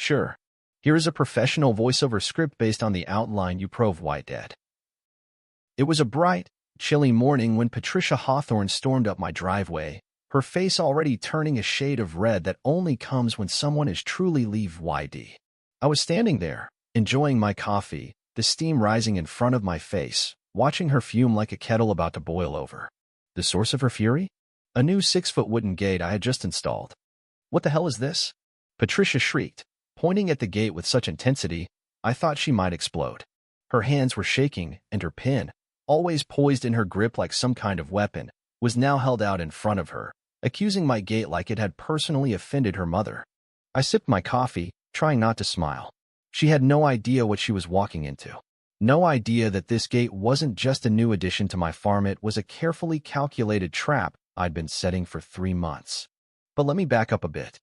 Sure. Here is a professional voiceover script based on the outline you provided. It was a bright, chilly morning when Patricia Hawthorne stormed up my driveway, her face already turning a shade of red that only comes when someone is truly leave-YD. I was standing there, enjoying my coffee, the steam rising in front of my face, watching her fume like a kettle about to boil over. The source of her fury? A new 6-foot wooden gate I had just installed. What the hell is this? Patricia shrieked, pointing at the gate with such intensity, I thought she might explode. Her hands were shaking, and her pin, always poised in her grip like some kind of weapon, was now held out in front of her, accusing my gate like it had personally offended her mother. I sipped my coffee, trying not to smile. She had no idea what she was walking into. No idea that this gate wasn't just a new addition to my farm, it was a carefully calculated trap I'd been setting for 3 months. But let me back up a bit.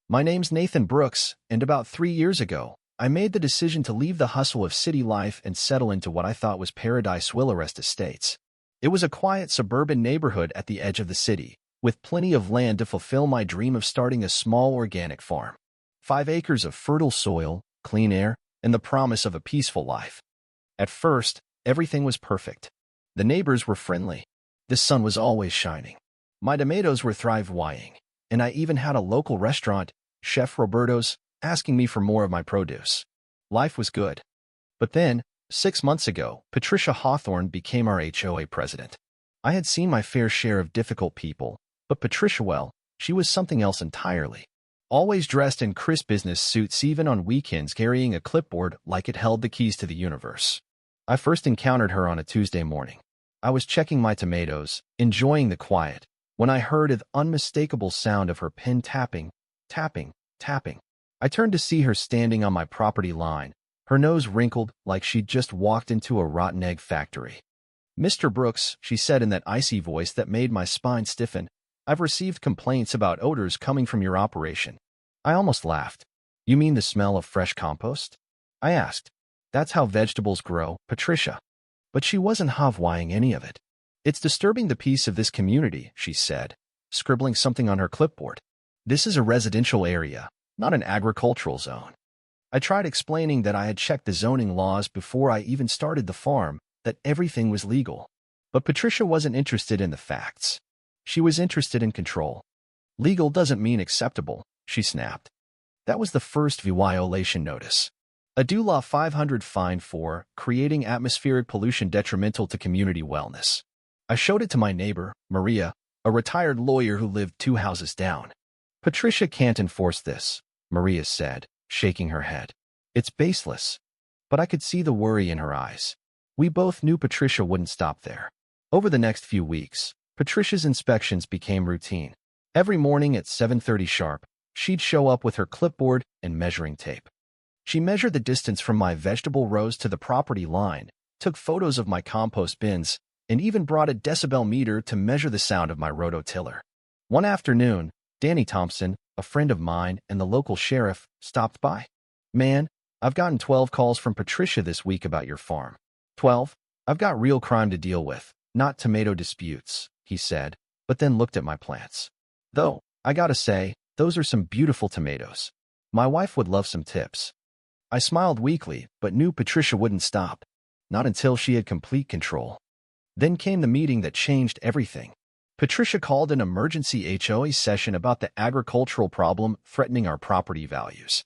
My name's Nathan Brooks, and about 3 years ago, I made the decision to leave the hustle of city life and settle into what I thought was paradise Willarest Estates. It was a quiet suburban neighborhood at the edge of the city, with plenty of land to fulfill my dream of starting a small organic farm. 5 acres of fertile soil, clean air, and the promise of a peaceful life. At first, everything was perfect. The neighbors were friendly. The sun was always shining. My tomatoes were thriving, and I even had a local restaurant, Chef Roberto's, asking me for more of my produce. Life was good. But then, 6 months ago, Patricia Hawthorne became our HOA president. I had seen my fair share of difficult people, but Patricia, well, she was something else entirely. Always dressed in crisp business suits, even on weekends carrying a clipboard like it held the keys to the universe. I first encountered her on a Tuesday morning. I was checking my tomatoes, enjoying the quiet, when I heard the unmistakable sound of her pen tapping, tapping, tapping. I turned to see her standing on my property line, her nose wrinkled like she'd just walked into a rotten egg factory. "Mr. Brooks," she said in that icy voice that made my spine stiffen, "I've received complaints about odors coming from your operation." I almost laughed. "You mean the smell of fresh compost?" I asked. "That's how vegetables grow, Patricia." But she wasn't having any of it. "It's disturbing the peace of this community," she said, scribbling something on her clipboard. "This is a residential area, not an agricultural zone." I tried explaining that I had checked the zoning laws before I even started the farm, that everything was legal. But Patricia wasn't interested in the facts. She was interested in control. "Legal doesn't mean acceptable," she snapped. That was the first violation notice. A DULA 500 fine for creating atmospheric pollution detrimental to community wellness. I showed it to my neighbor, Maria, a retired lawyer who lived 2 houses down. "Patricia can't enforce this," Maria said, shaking her head. "It's baseless." But I could see the worry in her eyes. We both knew Patricia wouldn't stop there. Over the next few weeks, Patricia's inspections became routine. Every morning at 7:30 sharp, she'd show up with her clipboard and measuring tape. She measured the distance from my vegetable rows to the property line, took photos of my compost bins, and even brought a decibel meter to measure the sound of my rototiller. One afternoon, Danny Thompson, a friend of mine and the local sheriff, stopped by. "Man, I've gotten 12 calls from Patricia this week about your farm." 12? "I've got real crime to deal with, not tomato disputes," he said, but then looked at my plants. "Though, I gotta say, those are some beautiful tomatoes. My wife would love some tips." I smiled weakly, but knew Patricia wouldn't stop. Not until she had complete control. Then came the meeting that changed everything. Patricia called an emergency HOA session about the agricultural problem threatening our property values.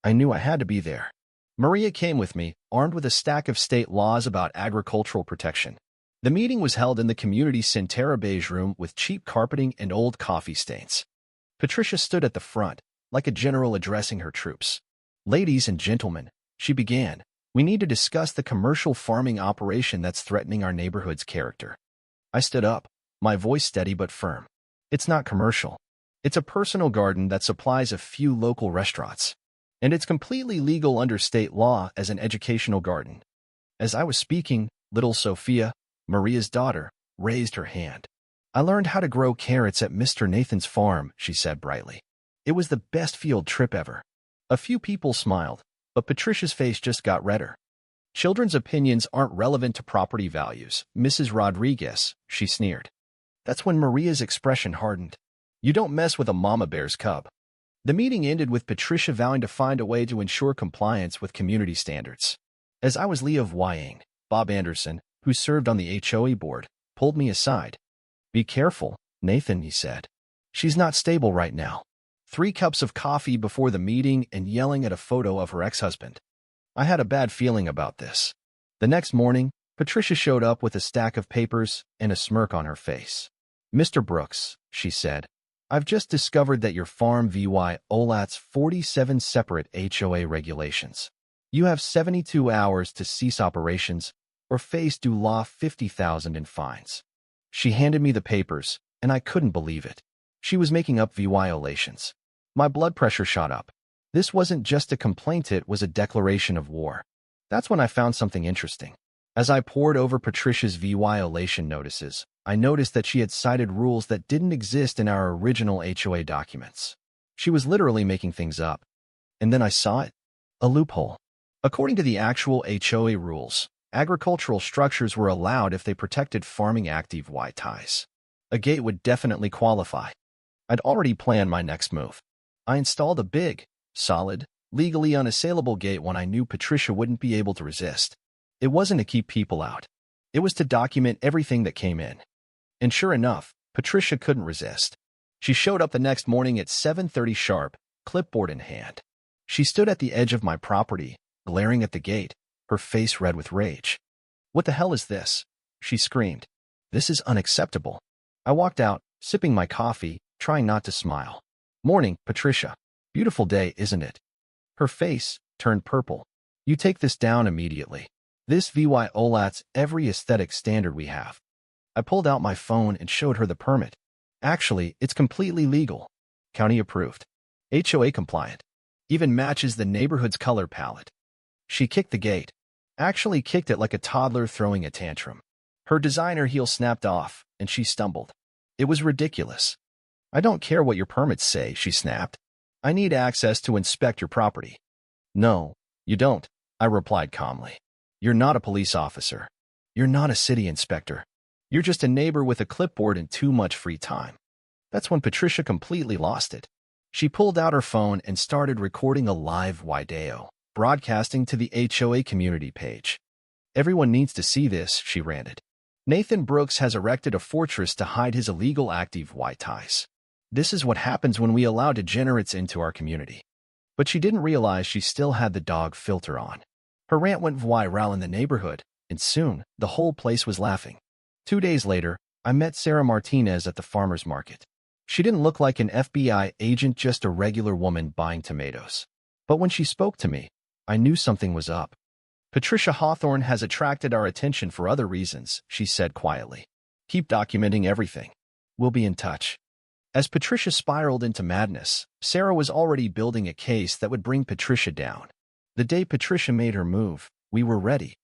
I knew I had to be there. Maria came with me, armed with a stack of state laws about agricultural protection. The meeting was held in the community Centera beige room with cheap carpeting and old coffee stains. Patricia stood at the front, like a general addressing her troops. "Ladies and gentlemen," she began, "we need to discuss the commercial farming operation that's threatening our neighborhood's character." I stood up, my voice steady but firm. "It's not commercial. It's a personal garden that supplies a few local restaurants. And it's completely legal under state law as an educational garden." As I was speaking, little Sophia, Maria's daughter, raised her hand. "I learned how to grow carrots at Mr. Nathan's farm," she said brightly. "It was the best field trip ever." A few people smiled, but Patricia's face just got redder. "Children's opinions aren't relevant to property values, Mrs. Rodriguez," she sneered. That's when Maria's expression hardened. "You don't mess with a mama bear's cub." The meeting ended with Patricia vowing to find a way to ensure compliance with community standards. As I was leaving, Bob Anderson, who served on the HOA board, pulled me aside. "Be careful, Nathan," he said. "She's not stable right now." 3 cups of coffee before the meeting and yelling at a photo of her ex-husband. I had a bad feeling about this. The next morning, Patricia showed up with a stack of papers and a smirk on her face. "Mr. Brooks," she said, "I've just discovered that your farm violates 47 separate HOA regulations. You have 72 hours to cease operations or face due law $50,000 in fines." She handed me the papers, and I couldn't believe it. She was making up violations. My blood pressure shot up. This wasn't just a complaint, it was a declaration of war. That's when I found something interesting. As I pored over Patricia's violation notices, I noticed that she had cited rules that didn't exist in our original HOA documents. She was literally making things up. And then I saw it. A loophole. According to the actual HOA rules, agricultural structures were allowed if they protected farming activities. A gate would definitely qualify. I'd already planned my next move. I installed a big, solid, legally unassailable gate when I knew Patricia wouldn't be able to resist. It wasn't to keep people out. It was to document everything that came in. And sure enough, Patricia couldn't resist. She showed up the next morning at 7:30 sharp, clipboard in hand. She stood at the edge of my property, glaring at the gate, her face red with rage. "What the hell is this?" she screamed. "This is unacceptable." I walked out, sipping my coffee, trying not to smile. "Morning, Patricia. Beautiful day, isn't it?" Her face turned purple. "You take this down immediately. This violates every aesthetic standard we have." I pulled out my phone and showed her the permit. "Actually, it's completely legal. County approved. HOA compliant. Even matches the neighborhood's color palette." She kicked the gate. Actually kicked it like a toddler throwing a tantrum. Her designer heel snapped off, and she stumbled. It was ridiculous. "I don't care what your permits say," she snapped. "I need access to inspect your property." "No, you don't," I replied calmly. "You're not a police officer. You're not a city inspector. You're just a neighbor with a clipboard and too much free time." That's when Patricia completely lost it. She pulled out her phone and started recording a live video, broadcasting to the HOA community page. "Everyone needs to see this," she ranted. "Nathan Brooks has erected a fortress to hide his illegal activities. This is what happens when we allow degenerates into our community." But she didn't realize she still had the dog filter on. Her rant went viral in the neighborhood, and soon, the whole place was laughing. 2 days later, I met Sarah Martinez at the farmer's market. She didn't look like an FBI agent, just a regular woman buying tomatoes. But when she spoke to me, I knew something was up. "Patricia Hawthorne has attracted our attention for other reasons," she said quietly. "Keep documenting everything. We'll be in touch." As Patricia spiraled into madness, Sarah was already building a case that would bring Patricia down. The day Patricia made her move, we were ready.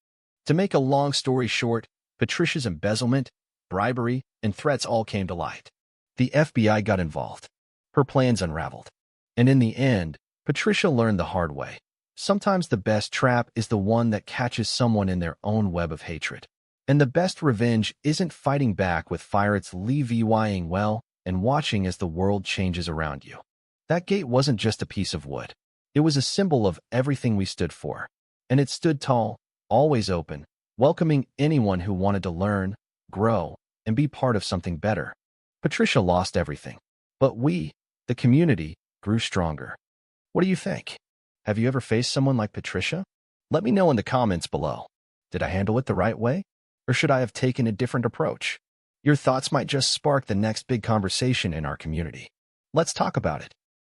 To make a long story short, Patricia's embezzlement, bribery, and threats all came to light. The FBI got involved. Her plans unraveled. And in the end, Patricia learned the hard way. Sometimes the best trap is the one that catches someone in their own web of hatred. And the best revenge isn't fighting back with fire, it's levying well and watching as the world changes around you. That gate wasn't just a piece of wood. It was a symbol of everything we stood for. And it stood tall, always open, welcoming anyone who wanted to learn, grow, and be part of something better. Patricia lost everything. But we, the community, grew stronger. What do you think? Have you ever faced someone like Patricia? Let me know in the comments below. Did I handle it the right way? Or should I have taken a different approach? Your thoughts might just spark the next big conversation in our community. Let's talk about it.